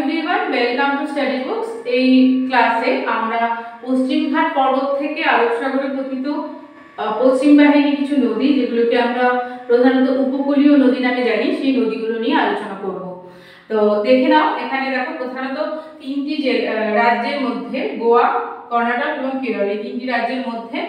Everyone, welcome to study books. এই ক্লাসে আমরা পশ্চিমঘাট পর্বত থেকে আরব সাগরে পতিত পশ্চিম বাহিনী কিছু নদী, যেগুলোকে আমরা প্রধানত উপকূলীয় নদী নামে জানি, সেই নদীগুলো নিয়ে আলোচনা করব। তো দেখে নাও, এখানে দেখো প্রধানত তিনটি রাজ্যের মধ্যে, গোয়া, কর্ণাটক এবং কেরল, এই তিনটি রাজ্যের মধ্যে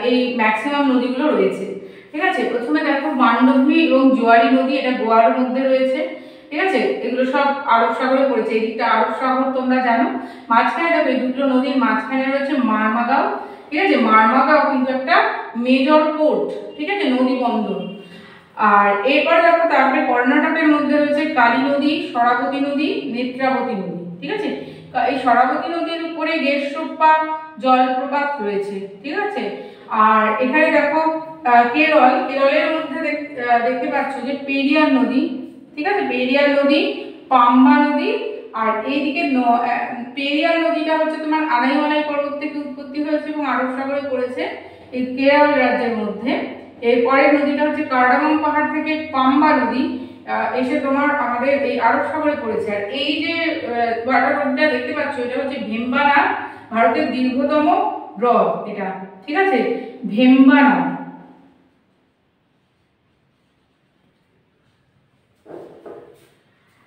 এই ম্যাক্সিমাম নদীগুলো রয়েছে। ঠিক আছে, প্রথমে দেখো মান্ডভী এবং জোয়ারি নদী, এটা গোয়ার মধ্যে রয়েছে। ঠিক আছে, এগুলো সব আরব সাগরে পড়েছে। এদিকটা আরব সাগর তোমরা জানো। মাঝখানে দেখো এই দুটো নদীর মাঝখানে রয়েছে মারমাগাঁও। ঠিক আছে, মারমাগাঁও কিন্তু একটা মেজর পোর্ট, ঠিক আছে, নদী বন্দর। আর এরপর দেখো তারপরে কর্ণাটকের মধ্যে রয়েছে কালী নদী, শরাবতী নদী, নেত্রাবতী নদী। ঠিক আছে, এই শরাবতী নদীর উপরে গেরসোপ্পা জলপ্রপাত রয়েছে। ঠিক আছে, আর এখানে দেখো কেরলের মধ্যে দেখতে পাচ্ছ যে পেরিয়ার নদী। ঠিক আছে, পেরিয়ার নদী, পাম্বা নদী, আর এইদিকে পেরিয়ার নদীটা হচ্ছে তোমার আনাইমালাই পর্বত থেকে উৎপত্তি হয়েছে এবং আরব সাগরে পড়েছে এই কেরল রাজ্যের মধ্যে। এরপরের নদীটা হচ্ছে কার্ডামাম পাহাড় থেকে পাম্বা নদী এসে তোমার আমাদের এই আরব সাগরে পড়েছে। আর এই যে ওয়াটার বডিটা দেখতে পাচ্ছ, এটা হচ্ছে ভেম্বানাদ, ভারতের দীর্ঘতম হ্রদ এটা। ঠিক আছে, ভেম্বানাদ।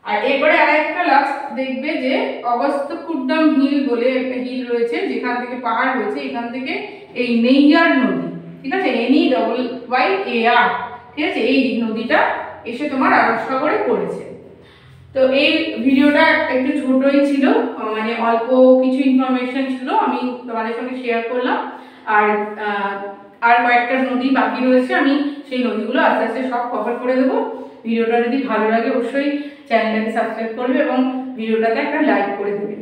আর এরপরে আরেকটা লাস্ট দেখবে যে অগস্ত্যকুড্ডাম হিল বলে একটা হিল রয়েছে, যেখান থেকে পাহাড় রয়েছে, এখান থেকে এই নেইয়ার নদী, ঠিক আছে, NEYYAR, ঠিক আছে, এই নদীটা এসে তোমার আরব সাগরে পড়েছে। তো এই ভিডিওটা একটু ছোটই ছিল, মানে অল্প কিছু ইনফরমেশন ছিল, আমি তোমাদের সঙ্গে শেয়ার করলাম। আর কয়েকটা নদী বাকি রয়েছে, আমি সেই নদীগুলো আস্তে আস্তে সব কভার করে দেবো। ভিডিওটা যদি ভালো লাগে অবশ্যই চ্যানেলটাকে সাবস্ক্রাইব করবে এবং ভিডিওটাতে একটা লাইক করে দেবে।